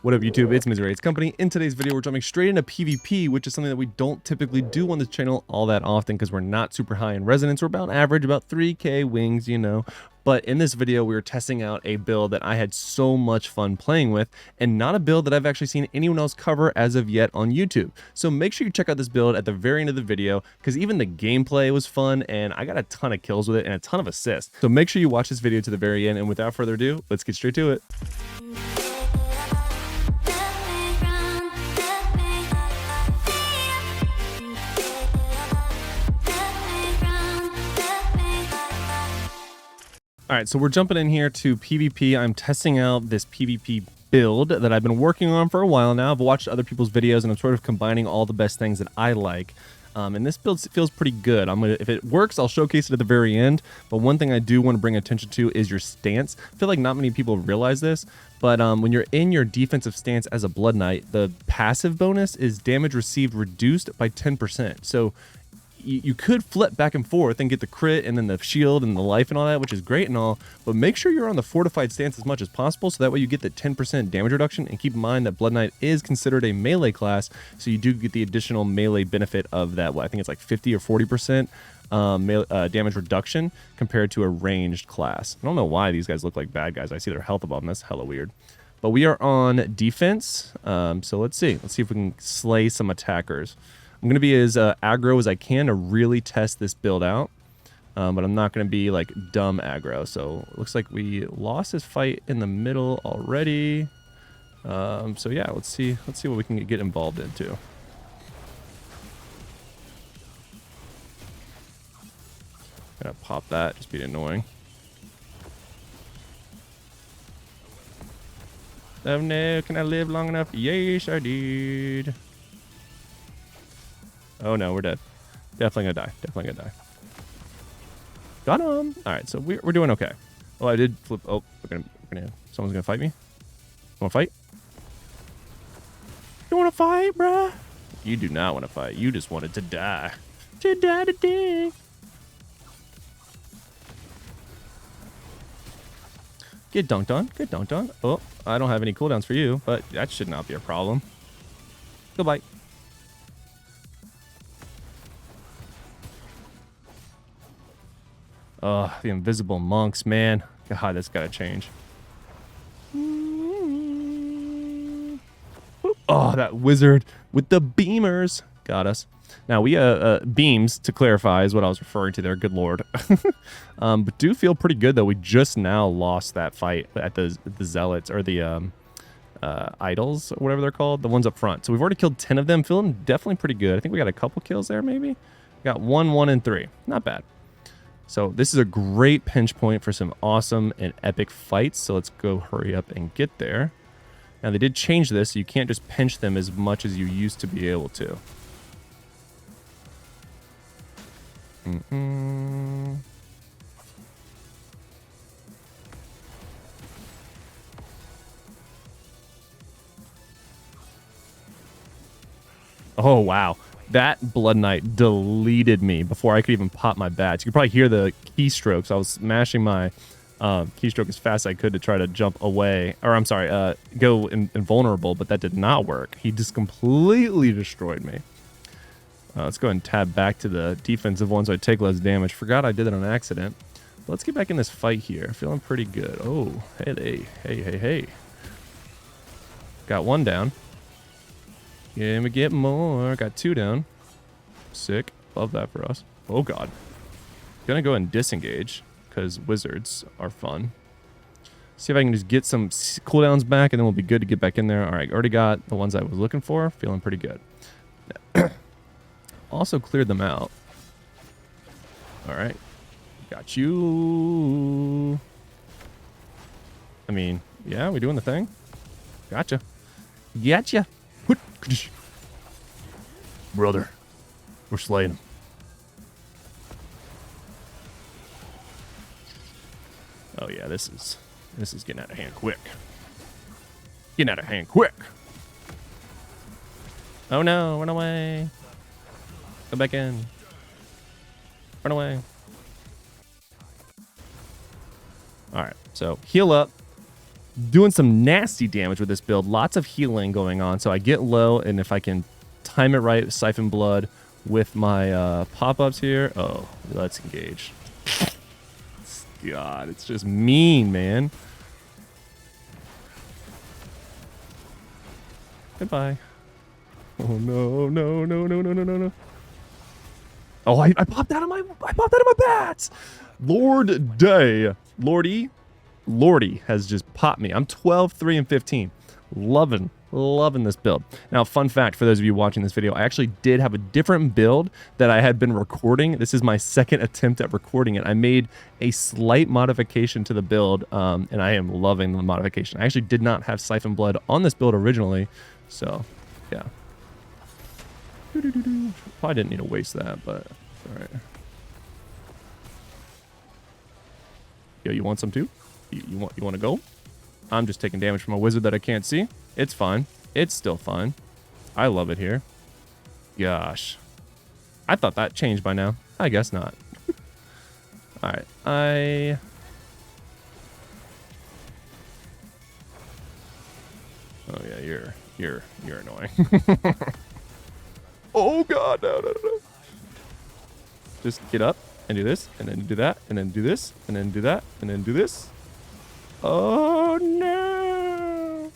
What up YouTube, it's Misery It's Company. In today's video, we're jumping straight into PvP, which is something that we don't typically do on this channel all that often because we're not super high in resonance. We're about average, about 3k wings, you know. But in this video, we were testing out a build that I had so much fun playing with, and not a build that I've actually seen anyone else cover as of yet on YouTube. So make sure you check out this build at the very end of the video, because even the gameplay was fun, and I got a ton of kills with it and a ton of assists. So make sure you watch this video to the very end, and without further ado, let's get straight to it. All right, so we're jumping in here to PvP. I'm testing out this PvP build that I've been working on for a while now. I've watched other people's videos and I'm sort of combining all the best things that I like. And this build feels pretty good. If it works, I'll showcase it at the very end. But one thing I do want to bring attention to is your stance. I feel like not many people realize this, but when you're in your defensive stance as a Blood Knight, the passive bonus is damage received reduced by 10%. So you could flip back and forth and get the crit and then the shield and the life and all that, which is great and all, but make sure you're on the fortified stance as much as possible so that way you get the 10% damage reduction. And keep in mind that Blood Knight is considered a melee class, so you do get the additional melee benefit of that. I think it's like 50 or 40% damage reduction compared to a ranged class. I don't know why these guys look like bad guys. I see their health above them. That's hella weird. But we are on defense, so let's see if we can slay some attackers. I'm going to be as aggro as I can to really test this build out, but I'm not going to be like dumb aggro. So it looks like we lost this fight in the middle already. So yeah, let's see what we can get involved into. Gonna pop that, just be annoying. Oh no, can I live long enough? Yes, I did. Oh no, we're dead. Definitely gonna die. Definitely gonna die. Got him. All right, so we're doing okay. Oh, I did flip. Oh, someone's gonna fight me. Want to fight? You want to fight, bruh? You do not want to fight. You just wanted to die. To die today. Get dunked on. Get dunked on. Oh, I don't have any cooldowns for you, but that should not be a problem. Goodbye. Oh, the invisible monks, man. God, that's gotta change. Oh, that wizard with the beamers got us. Now, we beams, to clarify, is what I was referring to there. Good lord. But do feel pretty good, though. We just now lost that fight at the zealots, or the idols, or whatever they're called. The ones up front. So we've already killed 10 of them. Feeling definitely pretty good. I think we got a couple kills there, maybe. Got 1, 1, and 3. Not bad. So this is a great pinch point for some awesome and epic fights. So let's go hurry up and get there. Now they did change this, so you can't just pinch them as much as you used to be able to. Oh, wow. That Blood Knight deleted me before I could even pop my bats. You could probably hear the keystrokes. I was smashing my keystroke as fast as I could to try to jump away. Or, I'm sorry, go invulnerable, but that did not work. He just completely destroyed me. Let's go ahead and tab back to the defensive one so I take less damage. Forgot I did that on accident. But let's get back in this fight here. Feeling pretty good. Oh, hey. Got one down. Yeah, we get more. Got 2 down. Sick. Love that for us. Oh, God. Gonna go and disengage, because wizards are fun. See if I can just get some cooldowns back, and then we'll be good to get back in there. All right, already got the ones I was looking for. Feeling pretty good. Also cleared them out. All right. Got you. I mean, yeah, we doing the thing? Gotcha. Gotcha. Brother, we're slaying him. Oh yeah, this is getting out of hand quick. Getting out of hand quick. Oh no, run away. Go back in. Run away. All right, so heal up. doing some nasty damage with this build. Lots of healing going on. So I get low, and if I can time it right, siphon blood with my pop-ups here. Oh, let's engage. God, it's just mean, man. Goodbye. Oh no, no, no, no, no, no, no, no. Oh, I popped out of my bats. Lord Day. Lordy has just popped me. I'm 12, 3, and 15. Loving this build. Now, fun fact for those of you watching this video, I actually did have a different build that I had been recording. This is my second attempt at recording it. I made a slight modification to the build, and I am loving the modification. I actually did not have Siphon Blood on this build originally, so yeah. Probably didn't need to waste that, but all right. Yo, you want some too? You want to go? I'm just taking damage from a wizard that I can't see. It's fine. It's still fine. I love it here. Gosh. I thought that changed by now. I guess not. All right. Oh yeah, you're annoying. Oh god, no. Just get up and do this, and then do that, and then do this, and then do that, and then do this. Oh no!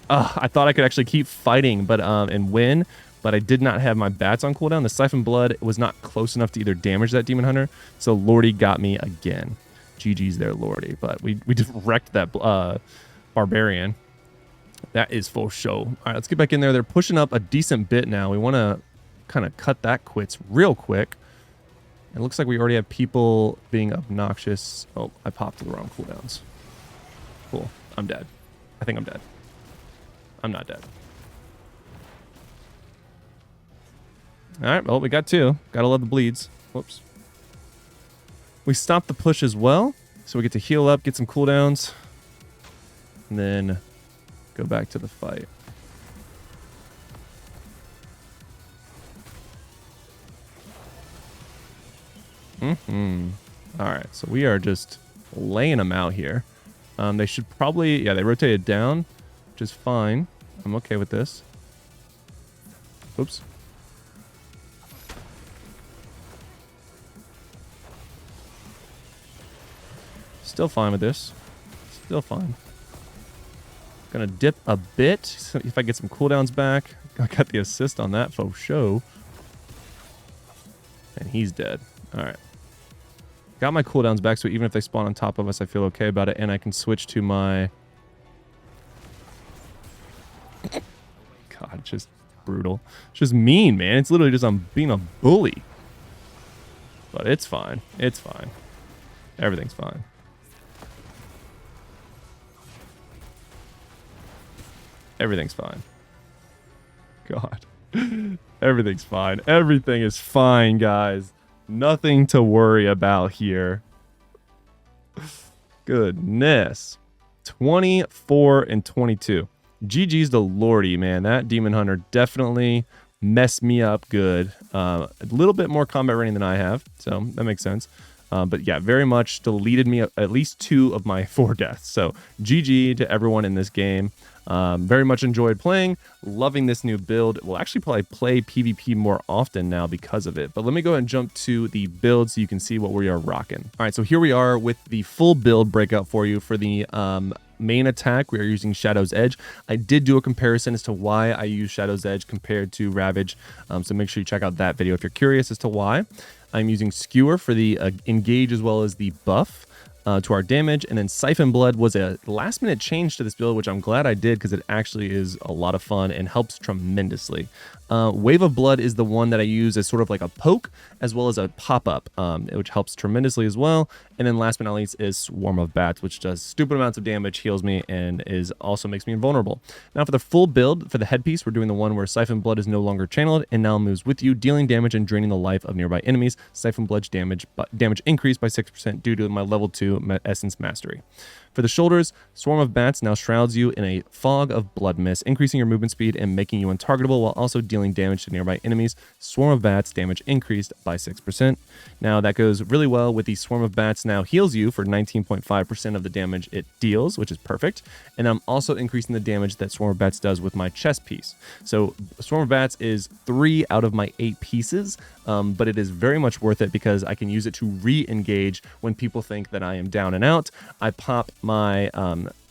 I thought I could actually keep fighting, but and win, but I did not have my bats on cooldown. The Siphon Blood was not close enough to either damage that Demon Hunter, so Lordy got me again. GG's there, Lordy. But we just wrecked that Barbarian. That is full show. All right, let's get back in there. They're pushing up a decent bit now. We want to kind of cut that quits real quick. It looks like we already have people being obnoxious. Oh, I popped the wrong cooldowns. Cool. I'm dead. I think I'm dead. I'm not dead. All right, well, we got two. Gotta love the bleeds. Whoops. We stopped the push as well, so we get to heal up, get some cooldowns, and then go back to the fight. All right, so we are just laying them out here. They should probably, yeah, they rotated down, which is fine. I'm okay with this. Oops. Still fine with this. Still fine. Gonna dip a bit. So if I get some cooldowns back. I got the assist on that faux show. And he's dead. Alright. Got my cooldowns back, so even if they spawn on top of us, I feel okay about it. And I can switch to my... God, just brutal. It's just mean, man. It's literally just I'm being a bully. But it's fine. It's fine. Everything's fine. Everything's fine. God. Everything's fine. Everything is fine, guys. Nothing to worry about here. Goodness. 24 and 22. GG's to Lordy, man. That Demon Hunter definitely messed me up good. A little bit more combat rating than I have, so that makes sense. But yeah, very much deleted me at least 2 of my 4 deaths. So GG to everyone in this game. Very much enjoyed playing, loving this new build. We'll actually probably play PvP more often now because of it. But let me go ahead and jump to the build so you can see what we are rocking. All right, so here we are with the full build breakout for you for the main attack. We are using Shadow's Edge. I did do a comparison as to why I use Shadow's Edge compared to Ravage, so make sure you check out that video if you're curious as to why. I'm using Skewer for the engage as well as the buff to our damage, and then Siphon Blood was a last minute change to this build, which I'm glad I did because it actually is a lot of fun and helps tremendously. Wave of Blood is the one that I use as sort of like a poke as well as a pop-up, which helps tremendously as well. And then last but not least is Swarm of Bats, which does stupid amounts of damage, heals me, and also makes me invulnerable. Now for the full build, for the headpiece, we're doing the one where Siphon Blood is no longer channeled and now moves with you, dealing damage and draining the life of nearby enemies. Siphon Blood's damage increased by 6% due to my level 2 Essence Mastery. For the shoulders, Swarm of Bats now shrouds you in a fog of blood mist, increasing your movement speed and making you untargetable while also dealing damage to nearby enemies. Swarm of Bats damage increased by 6%. Now that goes really well with the Swarm of Bats now heals you for 19.5% of the damage it deals, which is perfect. And I'm also increasing the damage that Swarm of Bats does with my chest piece. So Swarm of Bats is 3 out of my 8 pieces, but it is very much worth it because I can use it to re-engage when people think that I am down and out. I pop my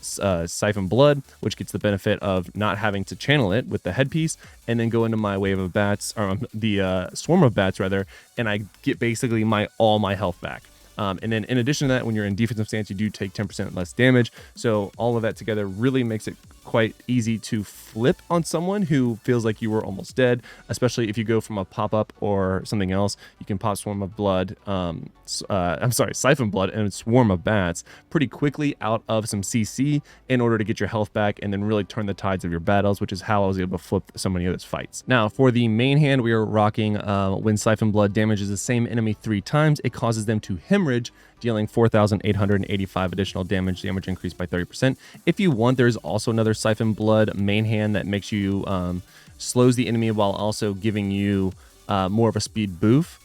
Siphon Blood, which gets the benefit of not having to channel it with the headpiece, and then go into my Wave of Bats, or the Swarm of Bats rather, and I get basically all my health back. And then in addition to that, when you're in defensive stance, you do take 10% less damage. So all of that together really makes it quite easy to flip on someone who feels like you were almost dead, especially if you go from a pop-up or something else. You can pop Swarm of Blood, Siphon Blood and Swarm of Bats pretty quickly out of some CC in order to get your health back and then really turn the tides of your battles, which is how I was able to flip so many of those fights. Now, for the main hand, we are rocking when Siphon Blood damages the same enemy 3 times, it causes them to hemorrhage, dealing 4,885 additional damage increased by 30%. If you want, there's also another Siphon Blood main hand that makes you slows the enemy while also giving you more of a speed buff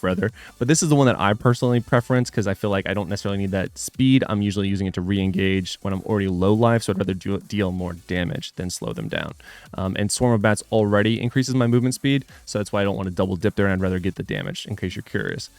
rather, but this is the one that I personally preference because I feel like I don't necessarily need that speed. I'm usually using it to re-engage when I'm already low life, so I'd rather deal more damage than slow them down. And Swarm of Bats already increases my movement speed, so that's why I don't want to double dip there, and I'd rather get the damage in case you're curious.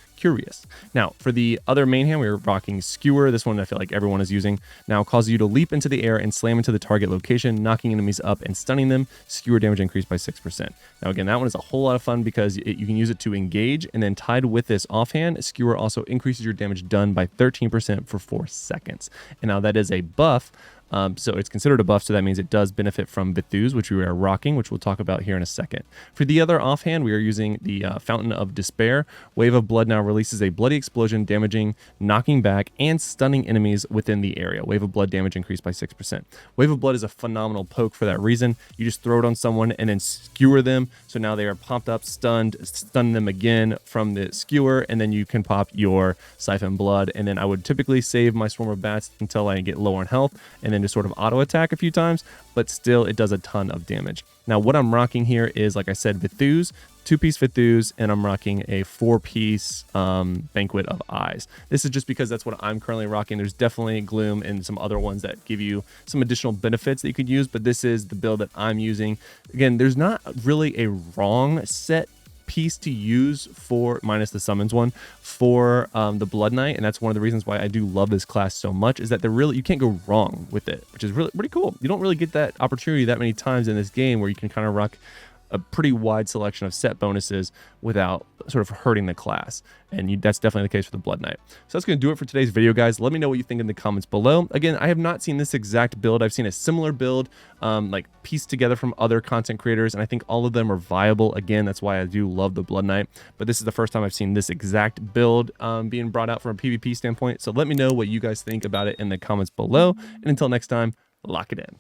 Now, for the other main hand, we're rocking Skewer. This one I feel like everyone is using. Now, causes you to leap into the air and slam into the target location, knocking enemies up and stunning them. Skewer damage increased by 6%. Now, again, that one is a whole lot of fun because you can use it to engage, and then tied with this offhand, Skewer also increases your damage done by 13% for 4 seconds. And now that is a buff. So it's considered a buff, so that means it does benefit from Bithus, which we are rocking, which we'll talk about here in a second. For the other offhand, we are using the Fountain of Despair. Wave of Blood now releases a bloody explosion, damaging, knocking back, and stunning enemies within the area. Wave of Blood damage increased by 6%. Wave of Blood is a phenomenal poke for that reason. You just throw it on someone and then skewer them, so now they are popped up, stunned, stun them again from the skewer, and then you can pop your Siphon Blood, and then I would typically save my Swarm of Bats until I get low on health, and then just sort of auto attack a few times, but still it does a ton of damage. Now what I'm rocking here is, like I said, Vithus, 2-piece Vithus, and I'm rocking a 4-piece Banquet of Eyes. This is just because that's what I'm currently rocking. There's definitely Gloom and some other ones that give you some additional benefits that you could use, but this is the build that I'm using. Again, there's not really a wrong set piece to use for, minus the summons one, for the Blood Knight, and that's one of the reasons why I do love this class so much, is that you can't go wrong with it, which is really pretty cool. You don't really get that opportunity that many times in this game where you can kind of rock a pretty wide selection of set bonuses without sort of hurting the class, and that's definitely the case for the Blood Knight. So that's going to do it for today's video, guys. Let me know what you think in the comments below. Again, I have not seen this exact build. I've seen a similar build like pieced together from other content creators, and I think all of them are viable. Again, that's why I do love the Blood Knight, but this is the first time I've seen this exact build being brought out from a PvP standpoint. So let me know what you guys think about it in the comments below, and until next time, lock it in.